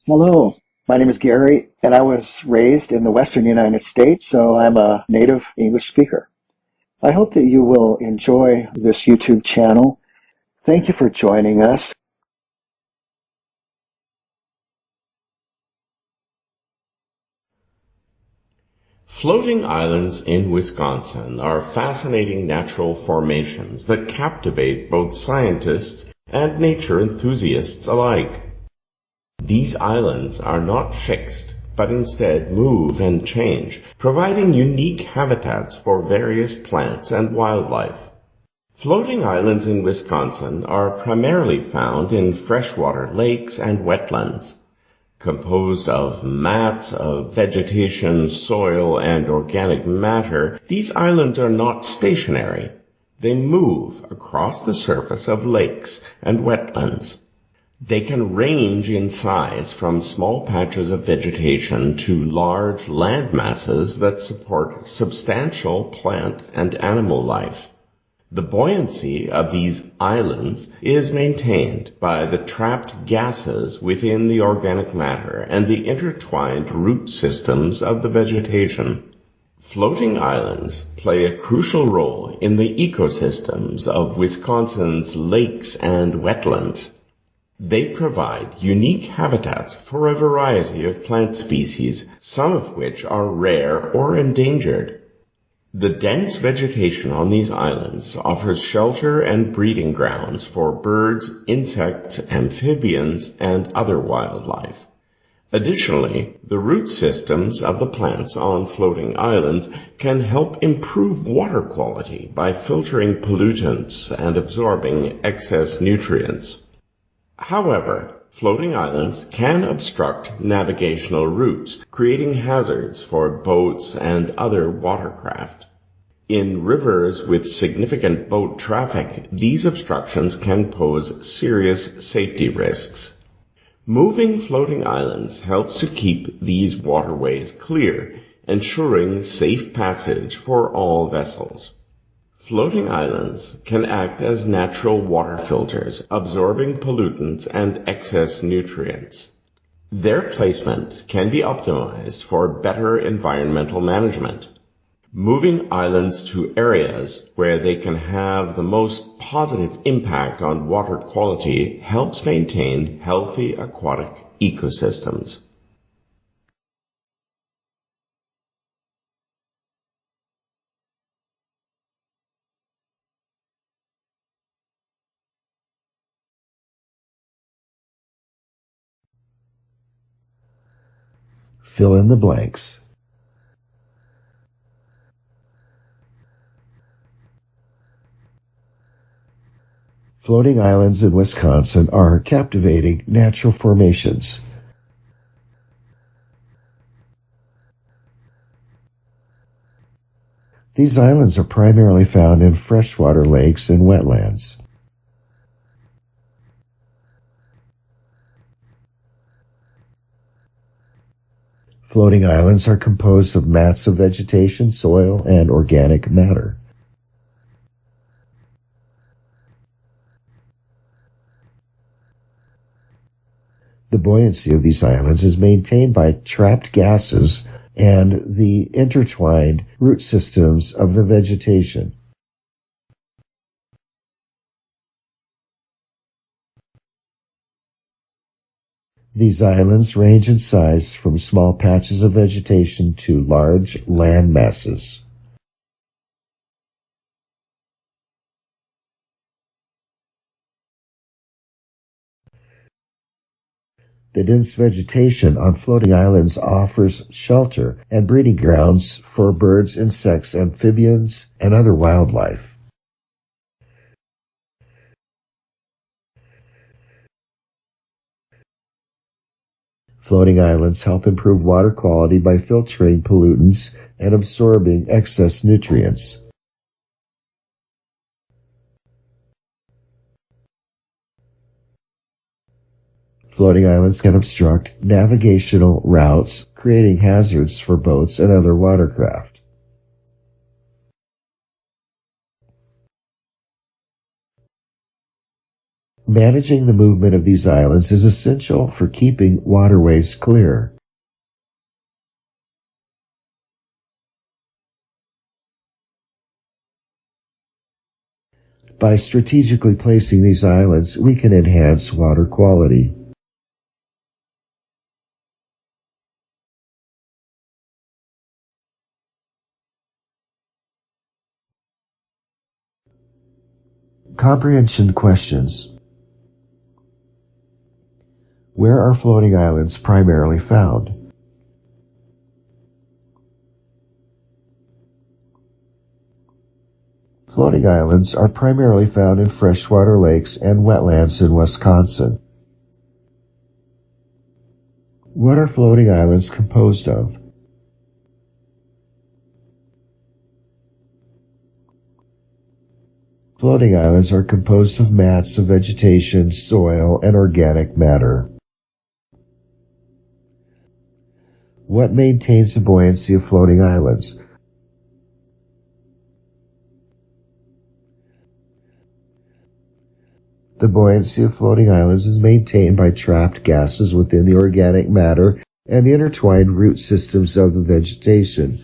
Hello, my name is Gary, and I was raised in the Western United States, so I'm a native English speaker. I hope that you will enjoy this YouTube channel. Thank you for joining us. Floating islands in Wisconsin are fascinating natural formations that captivate both scientists and nature enthusiasts alike. These islands are not fixed, but instead move and change, providing unique habitats for various plants and wildlife. Floating islands in Wisconsin are primarily found in freshwater lakes and wetlands. Composed of mats of vegetation, soil, and organic matter, these islands are not stationary. They move across the surface of lakes and wetlands. They can range in size from small patches of vegetation to large land masses that support substantial plant and animal life. The buoyancy of these islands is maintained by the trapped gases within the organic matter and the intertwined root systems of the vegetation. Floating islands play a crucial role in the ecosystems of Wisconsin's lakes and wetlands. They provide unique habitats for a variety of plant species, some of which are rare or endangered. The dense vegetation on these islands offers shelter and breeding grounds for birds, insects, amphibians, and other wildlife. Additionally, the root systems of the plants on floating islands can help improve water quality by filtering pollutants and absorbing excess nutrients. However, floating islands can obstruct navigational routes, creating hazards for boats and other watercraft. In rivers with significant boat traffic, these obstructions can pose serious safety risks. Moving floating islands helps to keep these waterways clear, ensuring safe passage for all vessels. Floating islands can act as natural water filters, absorbing pollutants and excess nutrients. Their placement can be optimized for better environmental management. Moving islands to areas where they can have the most positive impact on water quality helps maintain healthy aquatic ecosystems. Fill in the blanks. Floating islands in Wisconsin are captivating natural formations. These islands are primarily found in freshwater lakes and wetlands. Floating islands are composed of mats of vegetation, soil, and organic matter. The buoyancy of these islands is maintained by trapped gases and the intertwined root systems of the vegetation. These islands range in size from small patches of vegetation to large land masses. The dense vegetation on floating islands offers shelter and breeding grounds for birds, insects, amphibians, and other wildlife. Floating islands help improve water quality by filtering pollutants and absorbing excess nutrients. Floating islands can obstruct navigational routes, creating hazards for boats and other watercraft. Managing the movement of these islands is essential for keeping waterways clear. By strategically placing these islands, we can enhance water quality. Comprehension questions. Where are floating islands primarily found? Floating islands are primarily found in freshwater lakes and wetlands in Wisconsin. What are floating islands composed of? Floating islands are composed of mats of vegetation, soil, and organic matter. What maintains the buoyancy of floating islands? The buoyancy of floating islands is maintained by trapped gases within the organic matter and the intertwined root systems of the vegetation.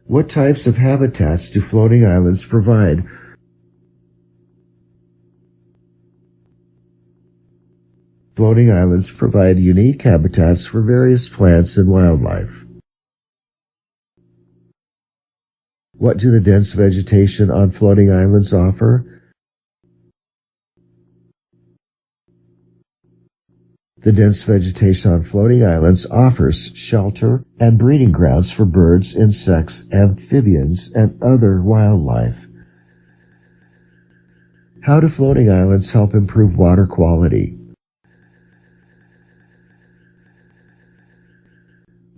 What types of habitats do floating islands provide? Floating islands provide unique habitats for various plants and wildlife. What do the dense vegetation on floating islands offer? The dense vegetation on floating islands offers shelter and breeding grounds for birds, insects, amphibians, and other wildlife. How do floating islands help improve water quality?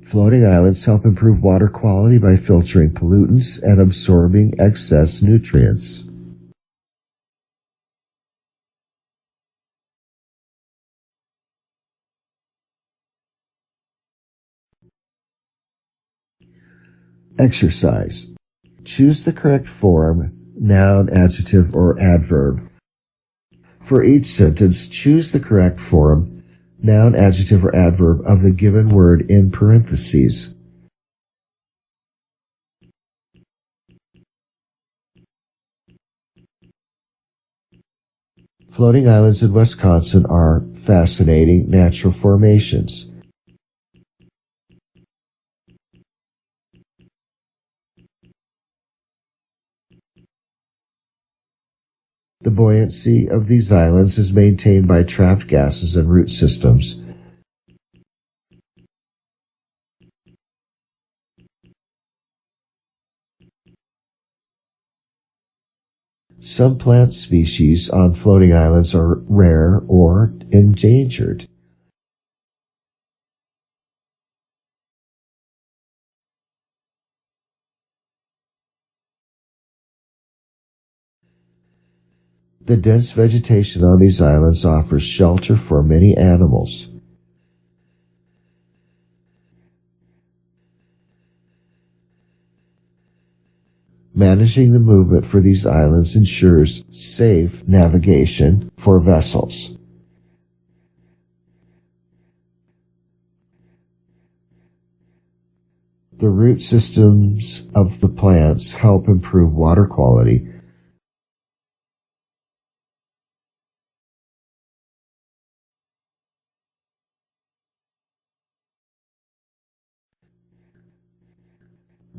Floating islands help improve water quality by filtering pollutants and absorbing excess nutrients. Exercise. Choose the correct form, noun, adjective, or adverb. For each sentence, choose the correct form, noun, adjective, or adverb of the given word in parentheses. Floating islands in Wisconsin are fascinating natural formations. The buoyancy of these islands is maintained by trapped gases and root systems. Some plant species on floating islands are rare or endangered. The dense vegetation on these islands offers shelter for many animals. Managing the movement for these islands ensures safe navigation for vessels. The root systems of the plants help improve water quality.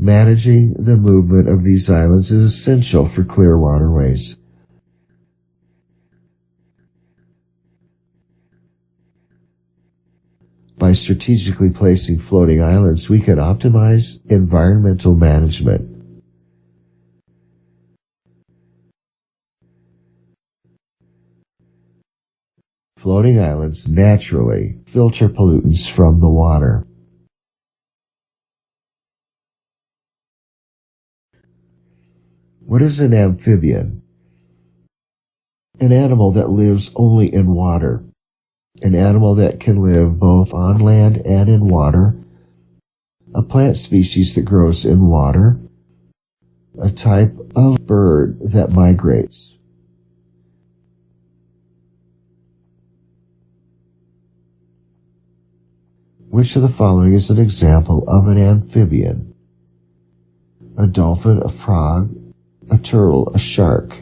Managing the movement of these islands is essential for clear waterways. By strategically placing floating islands, we can optimize environmental management. Floating islands naturally filter pollutants from the water. What is an amphibian? An animal that lives only in water. an animal that can live both on land and in water, a plant species that grows in water, a type of bird that migrates. Which of the following is an example of an amphibian? A dolphin, a frog, a turtle, a shark.